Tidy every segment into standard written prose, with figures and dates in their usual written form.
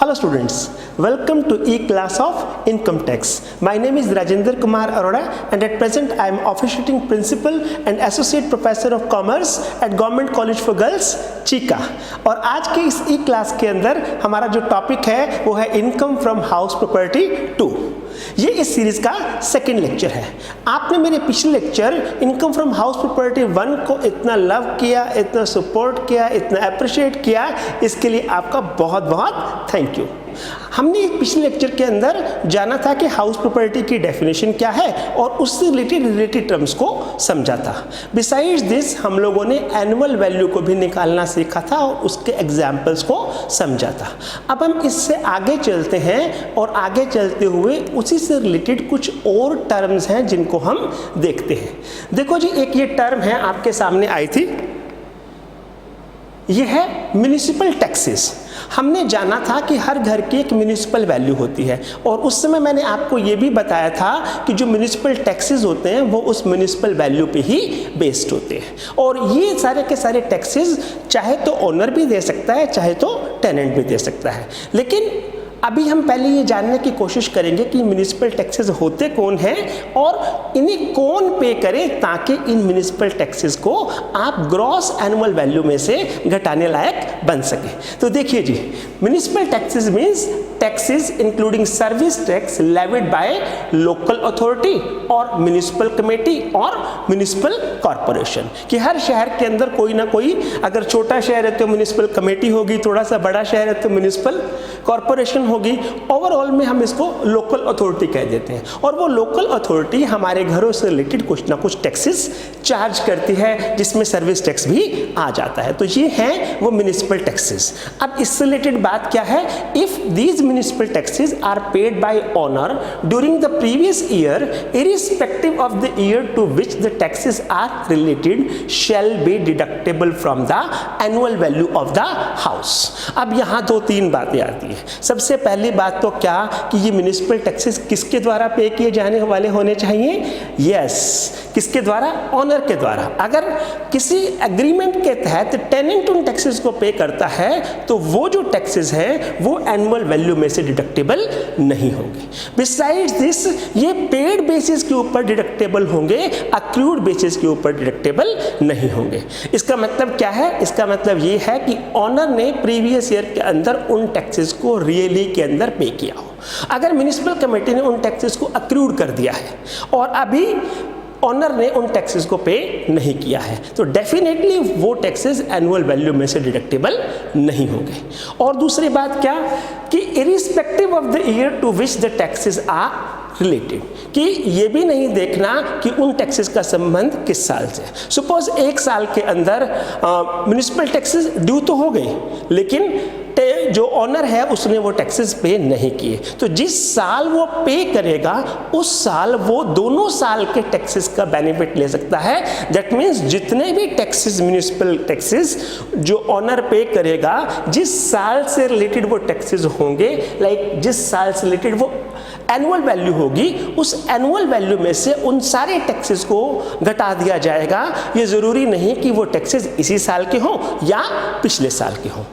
Hello students, welcome to E-Class of Income Tax. My name is Rajendra Kumar Arora and at present I am officiating Principal and Associate Professor of Commerce at Government College for Girls, Chica. और आज के इस E-Class के अंदर हमारा जो topic है वो है इनकम फ्रॉम हाउस प्रॉपर्टी 2। ये इस सीरीज का सेकेंड लेक्चर है। आपने मेरे पिछले lecture income from house property 1 को इतना लव किया, इतना सपोर्ट किया, इतना अप्रिशिएट किया, इसके लिए आपका बहुत बहुत थैंक यू। हमने पिछले लेक्चर के अंदर जाना था कि हाउस प्रॉपर्टी की डेफिनेशन क्या है और उससे रिलेटेड टर्म्स को समझा था। बिसाइड्स दिस हम लोगों ने एनुअल वैल्यू को भी निकालना सीखा था और उसके एग्जाम्पल्स को समझा था। अब हम इससे आगे चलते हैं और आगे चलते हुए उसी से रिलेटेड कुछ और टर्म्स हैं जिनको हम देखते हैं। देखो जी, एक ये टर्म है आपके सामने आई थी, ये है म्युनिसिपल टैक्सेस। हमने जाना था कि हर घर की एक म्युनिसिपल वैल्यू होती है और उस समय मैंने आपको ये भी बताया था कि जो म्युनिसिपल टैक्सेस होते हैं वो उस म्युनिसिपल वैल्यू पे ही बेस्ड होते हैं। और ये सारे के सारे टैक्सेस चाहे तो ओनर भी दे सकता है, चाहे तो टेनेंट भी दे सकता है। लेकिन अभी हम पहले ये जानने की कोशिश करेंगे कि म्युनिसिपल टैक्सेस होते कौन हैं और इन्हें कौन पे करे ताकि इन म्युनिसिपल टैक्सेस को आप ग्रॉस एनुअल वैल्यू में से घटाने लायक बन सके। तो देखिए जी, municipal taxes means taxes including service tax levied by local authority और म्युनिसिपल कमेटी और म्युनिसिपल कॉर्पोरेशन। कि हर शहर के अंदर कोई ना कोई, अगर छोटा शहर है तो म्युनिसिपल कमेटी होगी, थोड़ा सा बड़ा शहर है तो म्युनिसिपल कॉर्पोरेशन होगी। ओवरऑल में हम इसको लोकल अथॉरिटी कह देते हैं और वो लोकल अथॉरिटी हमारे घरों से रिलेटेड कुछ ना कुछ टैक्सेस चार्ज करती है, जिसमें सर्विस टैक्स भी आ जाता है। तो ये हैं वो म्युनिसिपल टैक्सेस। अब इससे रिलेटेड बात क्या है, if these municipal taxes are paid by owner during the previous year irrespective of the year to which the taxes are related shall be deductible from the annual value of the house. अब यहाँ दो तीन बातें आती है। सबसे पहली बात तो क्या कि ये म्युनिसिपल टैक्सेस किसके द्वारा पे किए जाने वाले होने चाहिए? यस, किसके द्वारा? ओनर के द्वारा। अगर किसी एग्रीमेंट के तहत टेनेंट उन टैक्सेस को पे करता है तो वो जो टैक्सेस हैं वो एनुअल वैल्यू में से डिडक्टेबल नहीं होंगे। बिसाइड्स दिस ये पेड बेसिस के ऊपर डिडक्टेबल होंगे, अक्रूड बेसिस के ऊपर डिडक्टेबल नहीं होंगे। इसका मतलब क्या है? इसका मतलब ये है कि ओनर ने प्रीवियस ईयर के अंदर उन टैक्सेस को रियली के अंदर पे किया हो। अगर म्युनिसिपल कमेटी ने उन टैक्सेस को अक्रूड कर दिया है और अभी ओनर ने उन टैक्सेस को पे नहीं किया है तो डेफिनेटली वो टैक्सेस एनुअल वैल्यू में से डिडक्टेबल नहीं होंगे। और दूसरी बात क्या कि irrespective of the year to which the taxes are related, कि ये भी नहीं देखना कि उन टैक्सेस का संबंध किस साल से। सपोज एक साल के अंदर म्युनिसिपल टैक्सेस ड्यू तो हो गई लेकिन जो ओनर है उसने वो टैक्सेस पे नहीं किए, तो जिस साल वो पे करेगा उस साल वो दोनों साल के टैक्सेस का बेनिफिट ले सकता है। दैट मीन्स जितने भी टैक्सेस, म्युनिसिपल टैक्सेस जो ओनर पे करेगा, जिस साल से रिलेटेड वो टैक्सेस होंगे, लाइक जिस साल से रिलेटेड वो एनुअल वैल्यू होगी, उस एनुअल वैल्यू में से उन सारे टैक्सेस को घटा दिया जाएगा। ये ज़रूरी नहीं कि वो टैक्सेस इसी साल के हों या पिछले साल के हों।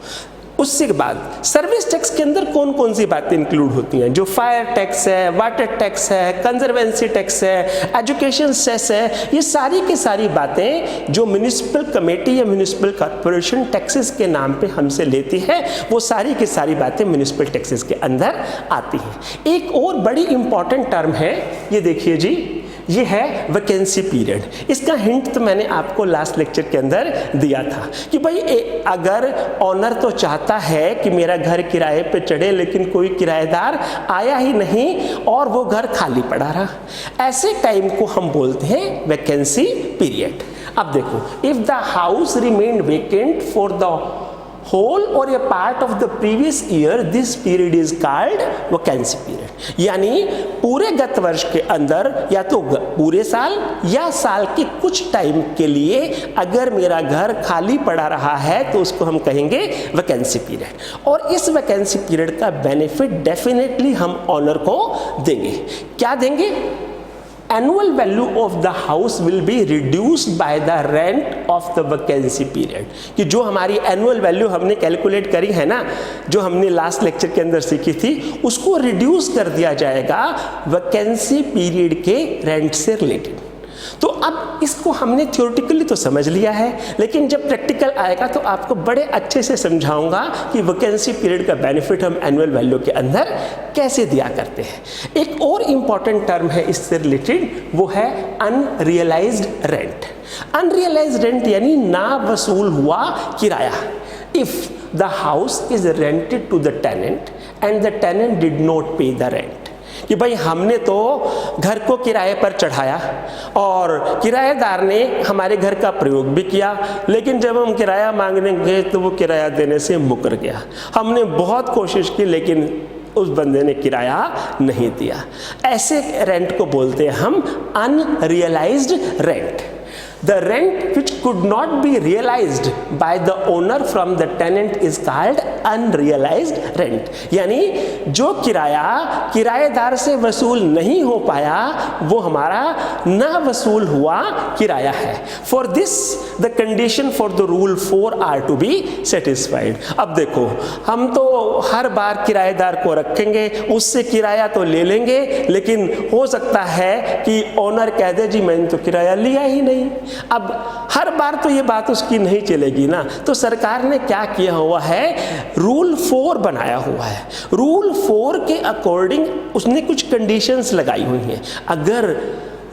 उसके बाद सर्विस टैक्स के अंदर कौन कौन सी बातें इंक्लूड होती हैं? जो फायर टैक्स है, वाटर टैक्स है, कंजर्वेंसी टैक्स है, एजुकेशन सेस है, ये सारी की सारी बातें जो म्युनिसिपल कमेटी या म्युनिसिपल कॉर्पोरेशन टैक्सेस के नाम पे हमसे लेती है, वो सारी की सारी बातें म्युनिसिपल टैक्सेस के अंदर आती हैं। एक और बड़ी इंपॉर्टेंट टर्म है, ये देखिए जी, ये है वैकेंसी पीरियड। इसका हिंट तो मैंने आपको लास्ट लेक्चर के अंदर दिया था कि भाई अगर ओनर तो चाहता है कि मेरा घर किराए पे चढ़े लेकिन कोई किराएदार आया ही नहीं और वो घर खाली पड़ा रहा, ऐसे टाइम को हम बोलते हैं वैकेंसी पीरियड। अब देखो, if the house remained vacant for the whole or a part of the previous year, this period is called vacancy period। यानी पूरे गत वर्ष के अंदर या तो पूरे साल या साल के कुछ टाइम के लिए अगर मेरा घर खाली पड़ा रहा है तो उसको हम कहेंगे वैकेंसी पीरियड। और इस वैकेंसी पीरियड का बेनिफिट डेफिनेटली हम ऑनर को देंगे। क्या देंगे? annual value of the house will be reduced by the rent of the vacancy period। कि जो हमारी एनुअल वैल्यू हमने कैलकुलेट करी है ना, जो हमने लास्ट लेक्चर के अंदर सीखी थी, उसको रिड्यूस कर दिया जाएगा वैकेंसी पीरियड के रेंट से रिलेटेड। तो अब इसको हमने थ्योरेटिकली तो समझ लिया है, लेकिन जब प्रैक्टिकल आएगा तो आपको बड़े अच्छे से समझाऊंगा कि वैकेंसी पीरियड का बेनिफिट हम एनुअल वैल्यू के अंदर कैसे दिया करते हैं। एक और इम्पॉर्टेंट टर्म है इससे रिलेटेड, वो है अनरियलाइज्ड रेंट। अनरियलाइज्ड रेंट यानी ना वसूल हुआ किराया। If the house is rented to the tenant and the tenant did not pay the rent, कि भाई हमने तो घर को किराए पर चढ़ाया और किराएदार ने हमारे घर का प्रयोग भी किया, लेकिन जब हम किराया मांगने गए तो वो किराया देने से मुकर गया। हमने बहुत कोशिश की लेकिन उस बंदे ने किराया नहीं दिया। ऐसे रेंट को बोलते हैं हम unrealised rent. The rent which could not be realized by the owner from the tenant is called unrealized rent। यानी जो किराया किराएदार से वसूल नहीं हो पाया वो हमारा ना वसूल हुआ किराया है। For this the condition for the rule 4 are to be satisfied। अब देखो, हम तो हर बार किराएदार को रखेंगे, उससे किराया तो ले लेंगे, लेकिन हो सकता है कि ओनर कह दे जी मैंने तो किराया लिया ही नहीं। अब हर बार तो ये बात उसकी नहीं चलेगी ना, तो सरकार ने क्या किया हुआ है, रूल 4 बनाया हुआ है। रूल 4 के अकॉर्डिंग उसने कुछ कंडीशंस लगाई हुई हैं। अगर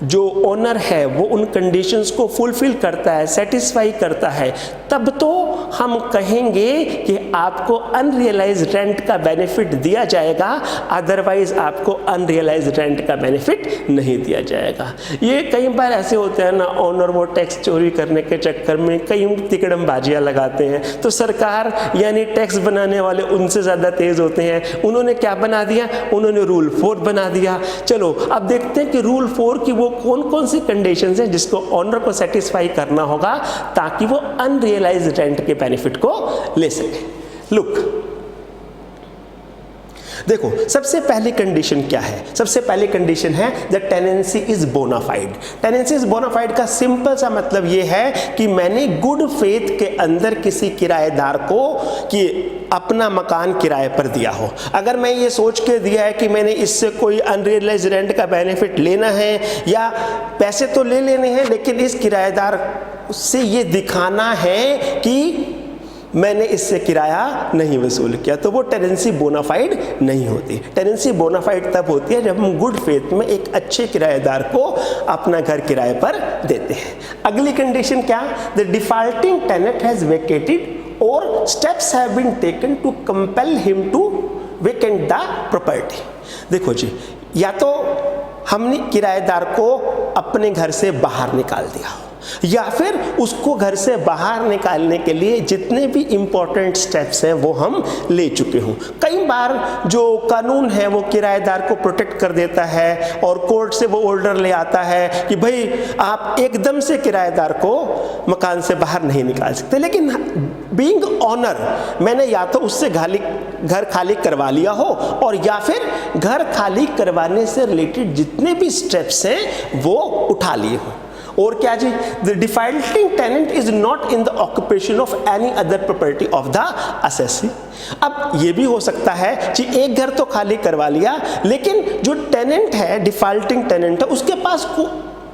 जो ओनर है वो उन कंडीशंस को फुलफिल करता है, सेटिस्फाई करता है, तब तो हम कहेंगे कि आपको अनरियलाइज्ड रेंट का बेनिफिट दिया जाएगा, अदरवाइज आपको अनरियलाइज्ड रेंट का बेनिफिट नहीं दिया जाएगा। ये कई बार ऐसे होते हैं ना, ओनर वो टैक्स चोरी करने के चक्कर में कई तिकड़मबाजियाँ लगाते हैं, तो सरकार यानी टैक्स बनाने वाले उनसे ज़्यादा तेज़ होते हैं। उन्होंने क्या बना दिया, उन्होंने रूल 4 बना दिया। चलो अब देखते हैं कि रूल 4 की वो कौन कौन सी कंडीशंस हैं जिसको ओनर को सेटिस्फाई करना होगा ताकि वो अनरियलाइज्ड रेंट के बेनिफिट को ले सके। लुक, देखो सबसे पहली कंडीशन क्या है? सबसे पहली कंडीशन है the tenancy is bona fide. Tenancy is bona fide का सिंपल सा मतलब ये है कि मैंने गुड फेथ के अंदर किसी किराएदार को कि अपना मकान किराए पर दिया हो। अगर मैं ये सोच के दिया है कि मैंने इससे कोई अनरियलाइज्ड रेंट का बेनिफिट लेना है या पैसे तो ले लेने हैं, लेकिन इस किराएदार से ये दिखाना है कि मैंने इससे किराया नहीं वसूल किया, तो वो टेनेंसी बोनाफाइड नहीं होती। टेनेंसी बोनाफाइड तब होती है जब हम गुड फेथ में एक अच्छे किराएदार को अपना घर किराए पर देते हैं। अगली कंडीशन क्या? The defaulting tenant has vacated और steps have been taken to compel him to vacant the property. देखो जी, या तो हमने किराएदार को अपने घर से बाहर निकाल दिया हो, या फिर उसको घर से बाहर निकालने के लिए जितने भी इम्पोर्टेंट स्टेप्स हैं वो हम ले चुके हों। कई बार जो कानून है वो किराएदार को प्रोटेक्ट कर देता है और कोर्ट से वो ऑर्डर ले आता है कि भाई आप एकदम से किराएदार को मकान से बाहर नहीं निकाल सकते, लेकिन बीइंग ऑनर मैंने या तो उससे घर खाली करवा लिया हो और या फिर घर खाली करवाने से रिलेटेड जितने भी स्टेप्स हैं वो उठा लिए हों। और क्या जी? The defaulting tenant is not in the occupation of any other property of the assessee. अब ये भी हो सकता है कि एक घर तो खाली करवा लिया, लेकिन जो टेनेंट है, डिफॉल्टिंग टेनेंट है, उसके पास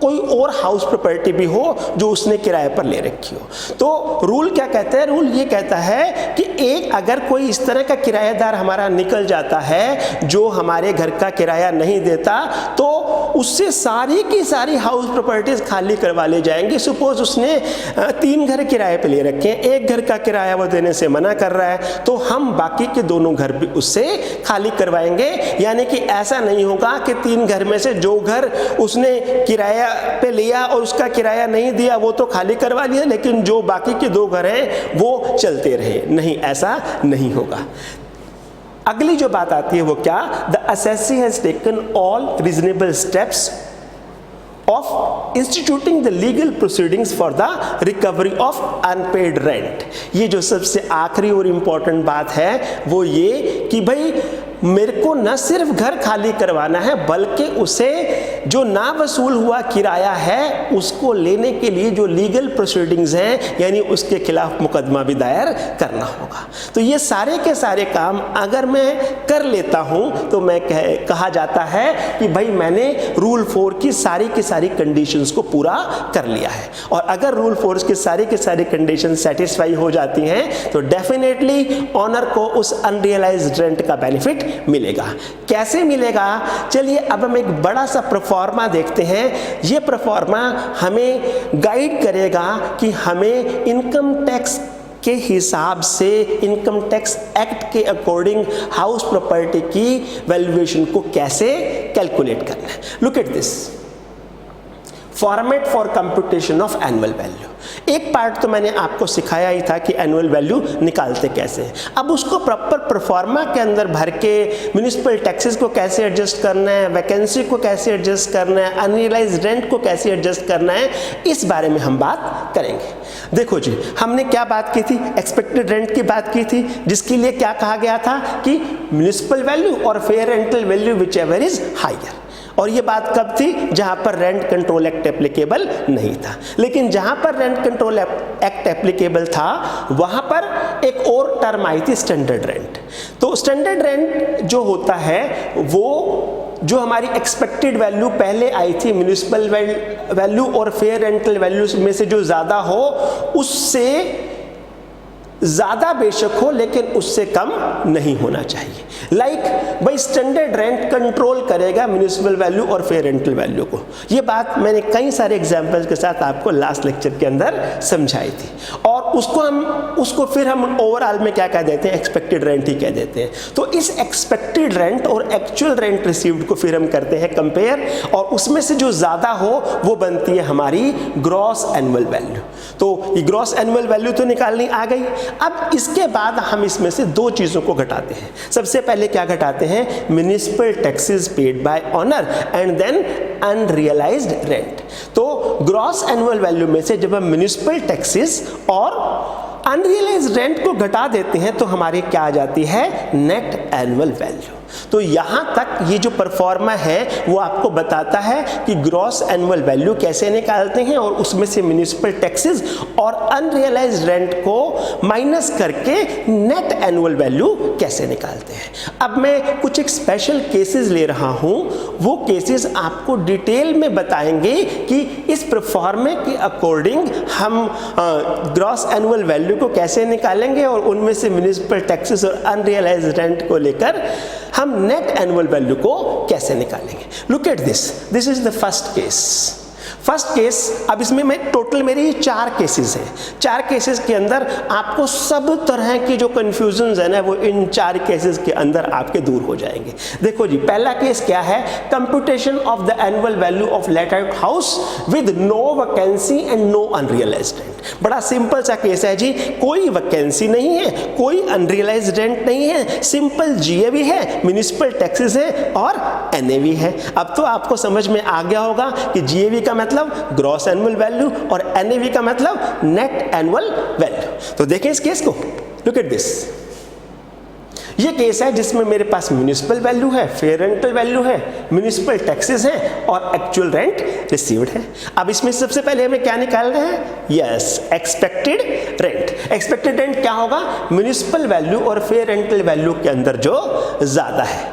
कोई और हाउस प्रॉपर्टी भी हो जो उसने किराए पर ले रखी हो। तो रूल क्या कहता है? रूल ये कहता है कि एक अगर कोई इस तरह का किराएदार हमारा निकल जाता है जो हमारे घर का किराया नहीं देता, तो उससे सारी की सारी हाउस प्रॉपर्टीज खाली करवा ले जाएंगी। सपोज उसने 3 घर किराए पे ले रखे हैं, एक घर का किराया वो देने से मना कर रहा है, तो हम बाकी के दोनों घर भी उससे खाली करवाएंगे। यानी कि ऐसा नहीं होगा कि 3 घर में से जो घर उसने किराया पे लिया और उसका किराया नहीं दिया वो तो खाली करवा लिया, लेकिन जो बाकी के 2 घर हैं वो चलते रहे। नहीं, ऐसा नहीं होगा। अगली जो बात आती है वो क्या? The assessee has taken all reasonable steps of instituting the legal proceedings for the recovery of unpaired rent. ये जो सबसे आखिरी और इम्पोर्टेंट बात है वो ये कि भाई मेरे को न सिर्फ घर खाली करवाना है बल्कि उसे जो ना वसूल हुआ किराया है उसको लेने के लिए जो लीगल प्रोसीडिंग्स हैं, यानी उसके खिलाफ मुकदमा भी दायर करना होगा। तो ये सारे के सारे काम अगर मैं कर लेता हूं तो मैं कहा जाता है कि भाई मैंने रूल 4 की सारी कंडीशंस को पूरा कर लिया है। और अगर रूल 4 की सारी कंडीशन सेटिस्फाई हो जाती हैं तो डेफिनेटली ऑनर को उस अनरियलाइज्ड रेंट का बेनिफिट मिलेगा। कैसे मिलेगा? चलिए अब हम एक बड़ा सा प्रोफार्मा देखते हैं। ये प्रोफार्मा हमें गाइड करेगा कि हमें इनकम टैक्स के हिसाब से इनकम टैक्स एक्ट के अकॉर्डिंग हाउस प्रॉपर्टी की वैल्यूएशन को कैसे कैलकुलेट करना है। Look at this format for computation of annual value. एक पार्ट तो मैंने आपको सिखाया ही था कि एनुअल वैल्यू निकालते कैसे हैं। अब उसको प्रॉपर परफॉर्मा के अंदर भर के म्युनिसिपल टैक्सेस को कैसे एडजस्ट करना है, वैकेंसी को कैसे एडजस्ट करना है, अनरियलाइज्ड रेंट को कैसे एडजस्ट करना है, इस बारे में हम बात करेंगे। देखो जी, हमने क्या बात की थी? एक्सपेक्टेड रेंट की बात की थी, जिसके लिए क्या कहा गया था कि म्युनिसिपल वैल्यू और fair rental value whichever is higher. और ये बात कब थी? जहां पर रेंट कंट्रोल एक्ट एप्लीकेबल नहीं था। लेकिन जहां पर रेंट कंट्रोल एक्ट एप्लीकेबल था वहां पर एक और टर्म आई थी, स्टैंडर्ड रेंट। तो स्टैंडर्ड रेंट जो होता है वो जो हमारी एक्सपेक्टेड वैल्यू पहले आई थी म्युनिसिपल वैल्यू और फेयर रेंटल वैल्यू में से जो ज्यादा हो उससे ज्यादा बेशक हो लेकिन उससे कम नहीं होना चाहिए। लाइक भाई स्टैंडर्ड रेंट कंट्रोल करेगा म्युनिसिपल वैल्यू और फेयर रेंटल वैल्यू को। ये बात मैंने कई सारे एग्जांपल्स के साथ आपको लास्ट लेक्चर के अंदर समझाई थी। और उसको फिर हम ओवरऑल में क्या कह देते हैं? एक्सपेक्टेड रेंट ही कह देते हैं। तो इस एक्सपेक्टेड रेंट और एक्चुअल रेंट रिसीव्ड को फिर हम करते हैं कंपेयर, और उसमें से जो ज्यादा हो वो बनती है हमारी ग्रॉस एनुअल वैल्यू। तो ये ग्रॉस एनुअल वैल्यू तो निकालनी आ गई। अब इसके बाद हम इसमें से दो चीजों को घटाते हैं। सबसे पहले क्या घटाते हैं? Municipal taxes paid by owner and then unrealised rent. तो ग्रॉस एनुअल वैल्यू में से जब हम म्युनिसिपल टैक्सेस और अनरियलाइज्ड रेंट को घटा देते हैं तो हमारी क्या आ जाती है? Net annual value. तो यहां तक ये जो परफॉर्मा है वो आपको बताता है कि ग्रॉस एनुअल वैल्यू कैसे निकालते हैं और उसमें से म्युनिसिपल टैक्सेस और अनरियलाइज्ड रेंट को माइनस करके नेट एनुअल वैल्यू कैसे निकालते हैं। अब मैं कुछ एक स्पेशल केसेस ले रहा हूं, वो केसेस आपको डिटेल में बताएंगे कि इस परफॉर्मे के अकॉर्डिंग हम ग्रॉस एनुअल वैल्यू को कैसे निकालेंगे और उनमें से म्युनिसिपल टैक्सेस और अनरियलाइज्ड रेंट को लेकर हम नेट एनुअल वैल्यू को कैसे निकालेंगे। Look at this is the first case. अब इसमें मैं टोटल मेरी 4 केसेस हैं। 4 केसेस के अंदर आपको सब तरह की जो कंफ्यूजन है ना वो इन 4 केसेस के अंदर आपके दूर हो जाएंगे। देखो जी, पहला केस क्या है? Computation of the annual value of let out house with no vacancy and no unrealised rent. बड़ा सिंपल सा केस है जी, कोई वैकेंसी नहीं है, कोई अनरियलाइज्ड रेंट नहीं है, सिंपल जीएवी है, म्युनिसिपल टैक्सेस है और एनएवी है। अब तो आपको समझ में आ गया होगा कि जीएवी का मतलब ग्रॉस एनुअल वैल्यू और एनएवी का मतलब नेट एनुअल वैल्यू। तो देखें इस केस को, लुक एट दिस। ये केस है जिसमें मेरे पास म्युनिसिपल वैल्यू है, फेयर रेंटल वैल्यू है, म्युनिसिपल टैक्सेस हैं और एक्चुअल रेंट रिसीव्ड है। अब इसमें सबसे पहले हमें क्या निकाल रहे हैं? Yes, expected rent. Expected rent क्या होगा? म्युनिसिपल वैल्यू और फेयर रेंटल वैल्यू के अंदर जो ज्यादा है।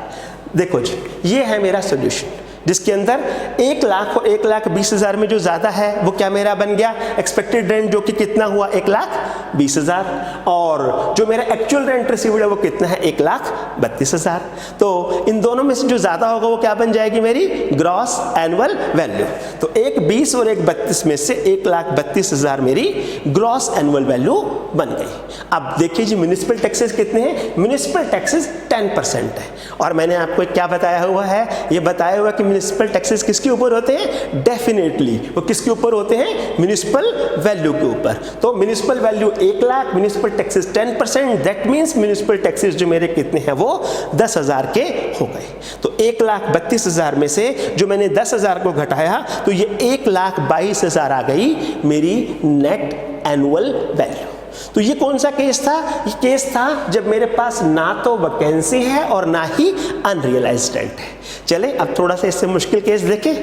देखो जी, ये है मेरा सॉल्यूशन जिसके अंदर 1 लाख और 1,20,000 में जो ज्यादा है वो क्या मेरा बन गया? एक्सपेक्टेड रेंट, जो कि कितना हुआ? 1,20,000। और जो मेरा एक्चुअल रेंट रिसीव्ड है वो कितना है? 1,32,000। तो इन दोनों में से जो ज्यादा होगा वो क्या बन जाएगी? मेरी ग्रॉस एनुअल वैल्यू। तो 1,20 और 1,32 में से 1,32,000 मेरी ग्रॉस एनुअल वैल्यू बन गई। अब देखिए जी, म्युनिसिपल टैक्सेस कितने हैं? म्युनिसिपल टैक्सेस 10% है। और मैंने आपको क्या बताया हुआ है? ये बताया हुआ कि म्युनिसिपल टैक्सेस किसके ऊपर होते हैं? डेफिनेटली वो किसके ऊपर होते हैं? म्युनिसिपल वैल्यू के ऊपर। तो municipal value 1 lakh, municipal taxes 10%, that means municipal taxes जो मेरे कितने हैं? वो 10,000 के हो गए। तो 1,32,000 में से जो मैंने 10,000 को घटाया तो ये 1,22,000 आ गई मेरी नेट एनुअल वैल्यू। तो ये कौन सा केस था? ये केस था जब मेरे पास ना तो वैकेंसी है और ना ही अनरियलाइज्ड रेंट है। चले अब थोड़ा सा इससे मुश्किल केस देखें।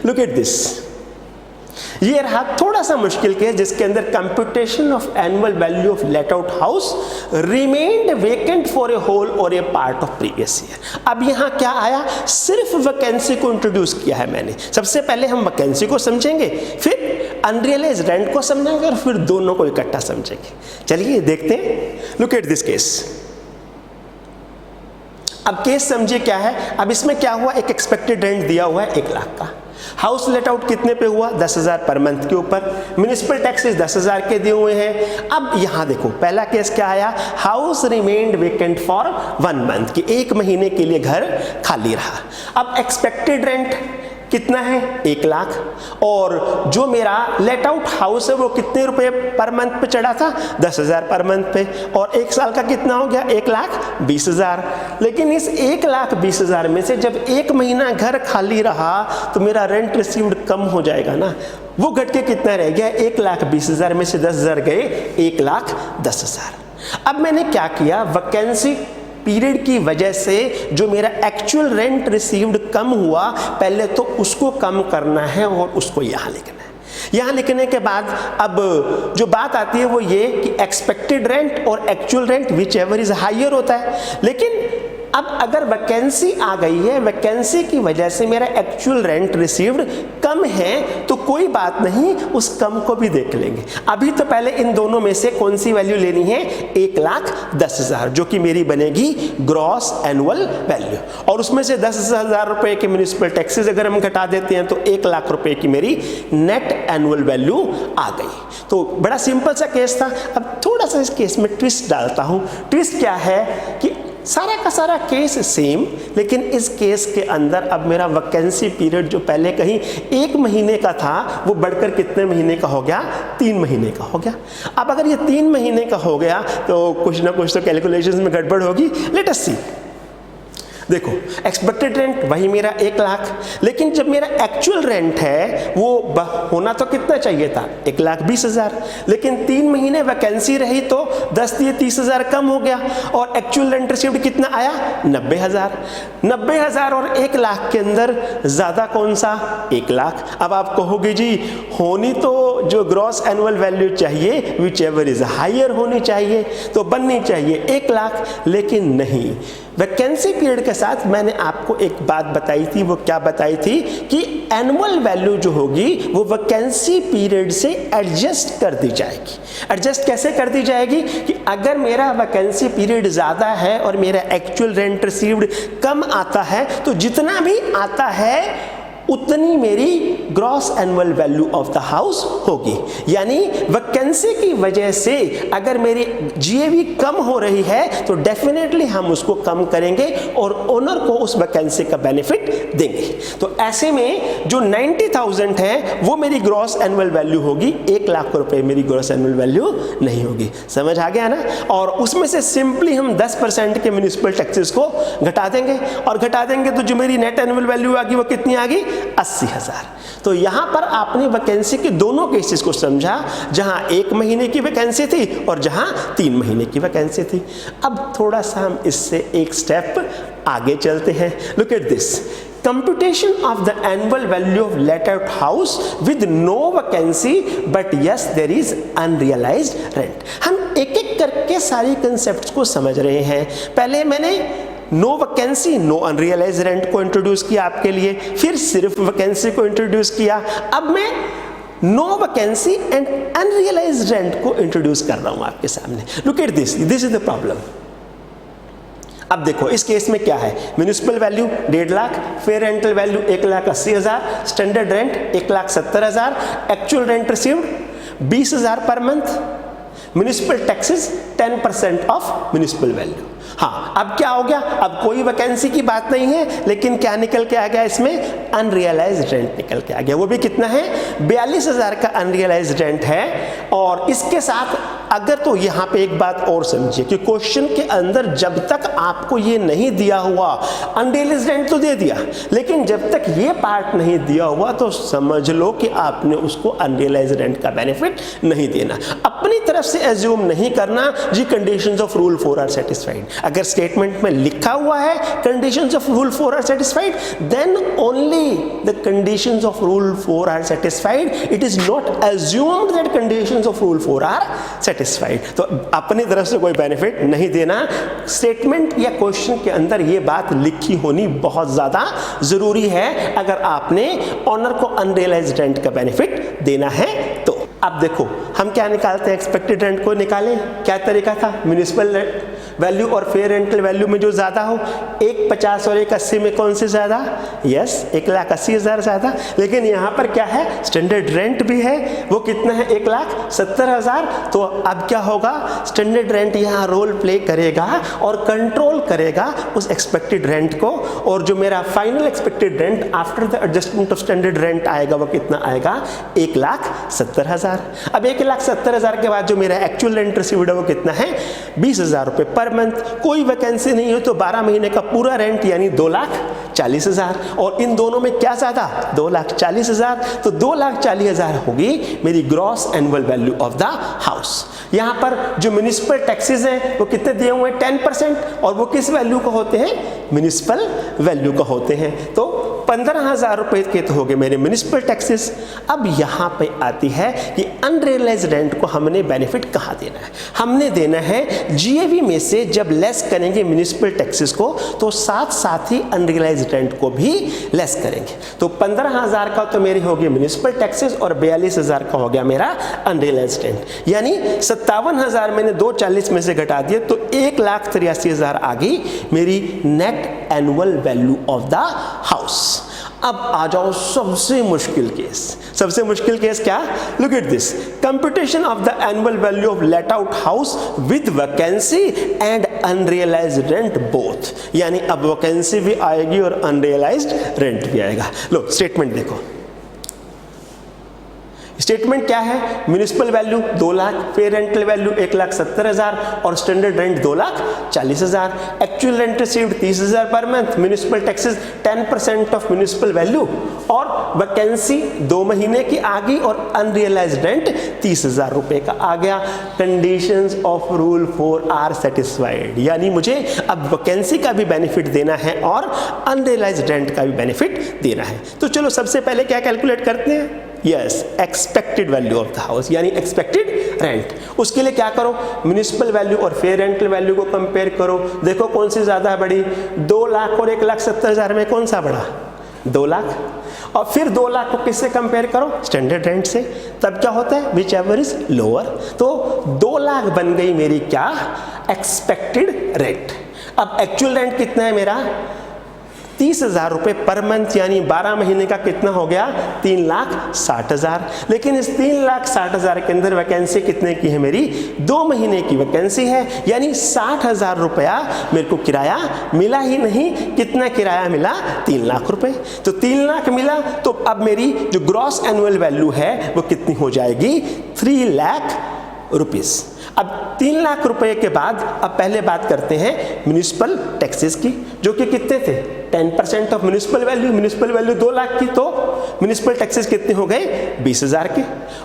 लुक एट दिस, ये रहा थोड़ा सा मुश्किल केस जिसके अंदर computation of annual value of let out house remained vacant for a whole और a part of previous year. अब यहाँ क्या आया, सिर्फ वैकेंसी को इंट्रोड्यूस किया है मैंने। सबसे पहले हम वैकेंसी को समझेंगे, फिर अनरियलाइज रेंट को समझेंगे और फिर दोनों को इकट्ठा समझेंगे। चलिए देखते हैं। Look at this case. अब केस समझिए क्या है। अब इसमें क्या हुआ, एक एक्सपेक्टेड रेंट दिया हुआ है 1 लाख का। हाउस लेट आउट कितने पे हुआ, 10,000 पर मंथ के ऊपर। म्युनिसिपल टैक्सेस 10,000 के दिए हुए हैं। अब यहां देखो पहला केस क्या आया, house remained vacant for 1 month, कि 1 महीने के लिए घर खाली रहा। अब एक्सपेक्टेड रेंट कितना है, 1 लाख, और जो मेरा लेट आउट हाउस है वो कितने रुपए पर मंथ पे चढ़ा था, 10,000 पर मंथ पे, और 1 साल का कितना हो गया, 1,20,000। लेकिन इस 1,20,000 में से जब 1 महीना घर खाली रहा तो मेरा रेंट रिसीव्ड कम हो जाएगा ना, वो घट के कितना रह गया, 1,20,000 में से 10,000 गए, 1,10,000। अब मैंने क्या किया, वैकेंसी पीरियड की वजह से जो मेरा एक्चुअल रेंट रिसीव्ड कम हुआ, पहले तो उसको कम करना है और उसको यहाँ लिखना है। यहाँ लिखने के बाद अब जो बात आती है वो ये कि एक्सपेक्टेड रेंट और actual rent whichever is higher होता है। लेकिन अब अगर वैकेंसी आ गई है, वैकेंसी की वजह से मेरा एक्चुअल रेंट रिसीव्ड कम है, तो कोई बात नहीं, उस कम को भी देख लेंगे। अभी तो पहले इन दोनों में से कौन सी वैल्यू लेनी है, 1,10,000, जो कि मेरी बनेगी ग्रॉस एनुअल वैल्यू। और उसमें से 10,000 रुपए के म्युनिसिपल टैक्सेस अगर हम घटा देते हैं तो 1,00,000 रुपए की मेरी नेट एनुअल वैल्यू आ गई। तो बड़ा सिंपल सा केस था। अब थोड़ा सा इस केस में ट्विस्ट डालता हूं। ट्विस्ट क्या है कि सारा का सारा केस सेम, लेकिन इस केस के अंदर अब मेरा वैकेंसी पीरियड जो पहले कहीं 1 महीने का था वो बढ़कर कितने महीने का हो गया, 3 महीने का हो गया। अब अगर ये 3 महीने का हो गया तो कुछ ना कुछ तो कैलकुलेशंस में गड़बड़ होगी। लेट अस सी। देखो एक्सपेक्टेड रेंट वही मेरा 1,00,000, लेकिन जब मेरा एक्चुअल रेंट है वो होना तो कितना चाहिए था, 1,20,000, लेकिन 3 महीने वैकेंसी रही तो 10 दिए 30,000 कम हो गया, और एक्चुअल रेंट रिसीव्ड कितना आया, 90,000। 90,000 और 1,00,000 के अंदर ज्यादा कौन सा, 1,00,000। अब आप कहोगे जी होनी तो जो ग्रॉस एनुअल वैल्यू चाहिए विच एवर इज हायर होनी चाहिए, तो बननी चाहिए 1,00,000, लेकिन नहीं। वैकेंसी पीरियड के साथ मैंने आपको एक बात बताई थी, वो क्या बताई थी कि एनुअल वैल्यू जो होगी वो वैकेंसी पीरियड से एडजस्ट कर दी जाएगी। एडजस्ट कैसे कर दी जाएगी कि अगर मेरा वैकेंसी पीरियड ज़्यादा है और मेरा एक्चुअल रेंट रिसीव्ड कम आता है, तो जितना भी आता है उतनी मेरी gross annual value of the house होगी। यानी वैकेंसी की वजह से अगर मेरी जीएवी कम हो रही है तो डेफिनेटली हम उसको कम करेंगे और ओनर को उस वैकेंसी का बेनिफिट देंगे। तो ऐसे में जो 90,000 है वो मेरी ग्रॉस एनुअल वैल्यू होगी, 1,00,000 रुपए मेरी ग्रॉस एनुअल वैल्यू नहीं होगी। समझ आ गया ना। और उसमें से सिंपली हम 10% के म्युनिसिपल टैक्सेस को घटा देंगे, और घटा देंगे तो जो मेरी नेट एनुअल वैल्यू आ गई वो कितनी आ गई, 80,000। तो यहां पर आपने वैकेंसी के दोनों केसेस को समझा, जहां 1 महीने की वैकेंसी थी और जहां 3 महीने की वैकेंसी थी। अब थोड़ा सा हम इससे एक स्टेप आगे चलते हैं। Look at this, computation of the annual value of let out house with no vacancy but yes there is unrealized rent। हम एक एक करके सारी कंसेप्ट्स को समझ रहे हैं। पहले मैंने no vacancy no unrealise rent को इंट्रोड्यूस किया आपके लिए, फिर सिर्फ वैकेंसी को इंट्रोड्यूस किया। अब मैं no vacancy and unrealise rent को इंट्रोड्यूस कर रहा हूं आपके सामने। Look at this, this is the problem. अब देखो इस केस में क्या है, municipal value 1,50,000, fair rental value 1,80,000, standard rent 1,70,000, actual rent received 20,000 per month, municipal taxes 10% of municipal value. हाँ, अब क्या हो गया, अब कोई वैकेंसी की बात नहीं है, लेकिन क्या निकल के आ गया इसमें, अनरियलाइज्ड रेंट निकल के आ गया। वो भी कितना है, 42,000 का अनरियलाइज्ड रेंट है, और इसके साथ अगर तो यहाँ पे एक बात और समझिए कि क्वेश्चन के अंदर जब तक आपको ये नहीं दिया हुआ, अनरियलाइज्ड रेंट तो दे दिया, लेकिन जब तक ये पार्ट नहीं दिया हुआ तो समझ लो कि आपने उसको अनरियलाइज्ड रेंट का बेनिफिट नहीं देना। अपनी तरफ से एज्यूम नहीं करना जी conditions of rule 4 are satisfied. अगर स्टेटमेंट में लिखा हुआ है conditions of rule 4 are satisfied, then only the conditions of rule 4 are satisfied. It is not assumed that conditions of rule 4 are satisfied. तो अपनी तरफ से कोई बेनिफिट नहीं देना। स्टेटमेंट या क्वेश्चन के अंदर ये बात लिखी होनी बहुत ज्यादा जरूरी है अगर आपने ऑनर को अनरियलाइज्ड रेंट का बेनिफिट देना है तो। अब देखो हम क्या निकालते हैं, एक्सपेक्टेड रेंट को निकालें। क्या तरीका था, म्युनिसिपल वैल्यू और फेयर रेंटल वैल्यू में जो ज्यादा हो, 150 और 180 में कौन से ज्यादा? यस, 1,80,000 ज्यादा। लेकिन यहाँ पर क्या है, स्टैंडर्ड रेंट भी है, वो कितना है, 1,70,000। तो अब क्या होगा, स्टैंडर्ड रेंट यहाँ रोल प्ले करेगा और कंट्रोल करेगा उस एक्सपेक्टेड रेंट को, और जो मेरा final expected rent after the adjustment of standard rent आएगा वो कितना आएगा, 1,70,000। अब 1,70,000 के बाद जो मेरा एक्चुअल रेंट रिसीव्ड है वो कितना है, 20,000 रुपए पर मंथ। कोई वैकेंसी नहीं हो तो 12 महीने का पूरा रेंट यानी 2,40,000। और इन दोनों में क्या ज्यादा, 2,40,000। तो 2,40,000 होगी मेरी gross annual value of the house. यहां पर जो म्युनिसिपल टैक्सेस हैं वो कितने दिए हुए हैं, 10%, और वो किस वैल्यू का होते हैं, म्युनिसिपल वैल्यू का होते हैं। तो 15,000 रुपए के तो हो गए मेरे म्युनिसिपल टैक्सेस। अब यहां पे आती है कि अनरियलाइज्ड रेंट को हमने बेनिफिट कहां देना है, हमने देना है जीएवी में से। जब लेस करेंगे म्युनिसिपल टैक्सेस को तो साथ साथ ही अनरियलाइज्ड रेंट को भी लेस करेंगे। तो 15,000 का तो मेरी हो गई म्युनिसिपल टैक्सेस और 42,000 का हो गया मेरा अनरियलाइज्ड रेंट, यानी 57,000 मैंने 240 में से घटा दिए तो 1,83,000 आ गई मेरी net annual value of the house. अब आ जाओ सबसे मुश्किल केस। सबसे मुश्किल केस क्या, look at this, computation of the annual value of let out house with vacancy and unrealised rent both. यानी अब वैकेंसी भी आएगी और अनरियलाइज्ड रेंट भी आएगा। लो स्टेटमेंट देखो, स्टेटमेंट क्या है, municipal value 2 lakh, fair rental value 1,70,000 और standard rent 2,40,000। Actual rent received 30,000 पर month, municipal taxes 10% of municipal value, और वैकेंसी 2 महीने की आ गई और अनरियलाइज्ड रेंट 30,000 रुपए का आ गया। Conditions of rule 4 are satisfied, यानी मुझे अब वैकेंसी का भी बेनिफिट देना है और अनरियलाइज्ड रेंट का भी बेनिफिट देना है। तो चलो सबसे पहले क्या कैलकुलेट करते हैं, yes, expected value of the house यानी एक्सपेक्टेड रेंट। उसके लिए क्या करो, म्युनिसिपल वैल्यू और फेयर रेंटल वैल्यू को कंपेयर करो, देखो कौन सी ज्यादा बड़ी, 2 लाख और 1,70,000 में कौन सा बड़ा, 2 लाख। और फिर 2 लाख को किससे कंपेयर करो, स्टैंडर्ड रेंट से, तब क्या होता है, विच एवर इज लोअर। तो 2 लाख बन गई मेरी क्या, एक्सपेक्टेड रेंट। अब एक्चुअल रेंट कितना है मेरा, 30,000 रुपए पर मंथ, यानी 12 महीने का कितना हो गया, 3,60,000। लेकिन इस 3,60,000 के अंदर वैकेंसी कितने की है मेरी, 2 महीने की वैकेंसी है, यानी 60,000 रुपया मेरे को किराया मिला ही नहीं। कितना किराया मिला, 3 लाख रुपए। तो 3 लाख मिला, तो अब मेरी जो ग्रॉस एनुअल वैल्यू है वो कितनी हो जाएगी, 3 लाख रुपीस। अब 3 लाख रुपए के बाद अब पहले बात करते हैं म्युनिसिपल टैक्सेस की, जो कि कितने थे, 10% of municipal value. Municipal value 2 lakh की, तो म्युनिसिपल टैक्सेस कितने हो गए, 20,000 के।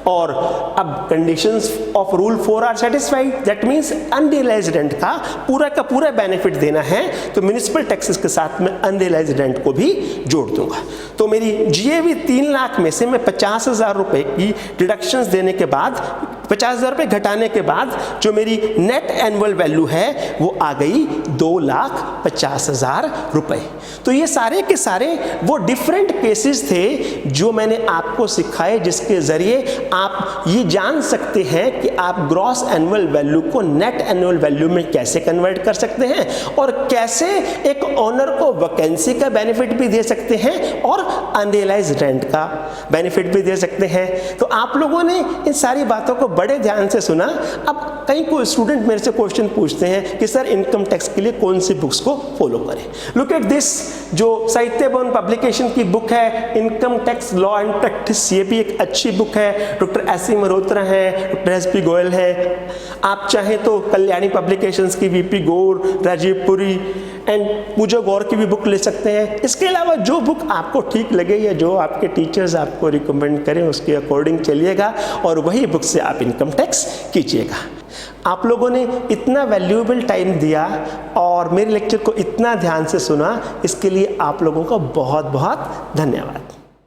और अब conditions of rule 4 are satisfied, that means unrealised rent का पूरा बेनिफिट देना है, तो म्युनिसिपल टैक्सेस के साथ में अनरियलाइज्ड रेंट को भी जोड़ दूंगा। तो मेरी जीएवी 3 लाख में से मैं 50,000 रुपए की डिडक्शंस देने के बाद, 50,000 रुपए घटाने के बाद जो मेरी नेट एनुअल वैल्यू है वो आ गई 2,50,000 रुपए। तो ये सारे के सारे वो डिफरेंट केसेस थे जो मैंने आपको सिखाए, जिसके जरिए आप ये जान सकते हैं कि आप ग्रॉस एनुअल वैल्यू को नेट एनुअल वैल्यू में कैसे कन्वर्ट कर सकते हैं और कैसे एक ओनर को वैकेंसी का बेनिफिट भी दे सकते हैं और अनरियलाइज्ड रेंट का बेनिफिट भी दे सकते हैं। तो आप लोगों ने इन सारी बातों को बड़े ध्यान से सुना। अब कई कोई स्टूडेंट मेरे से क्वेश्चन पूछते हैं कि सर इनकम टैक्स के लिए कौन सी बुक्स को फॉलो करें। लुक एट दिस, जो साहित्य भवन पब्लिकेशन की बुक है income tax law and practice, ये भी एक अच्छी बुक है। Doctor SC. मल्होत्रा है, डॉक्टर एस.पी. गोयल है। आप चाहें तो कल्याणी पब्लिकेशंस की वी.पी. गौर, राजीव पुरी एंड पूजा गौर की भी बुक ले सकते हैं। इसके अलावा जो बुक आपको ठीक लगे या जो आपके टीचर्स आपको रिकमेंड करें उसके अकॉर्डिंग चलिएगा और वही बुक से आप इनकम टैक्स कीजिएगा। आप लोगों ने इतना वैल्यूएबल टाइम दिया और मेरे लेक्चर को इतना ध्यान से सुना, इसके लिए आप लोगों का बहुत बहुत धन्यवाद।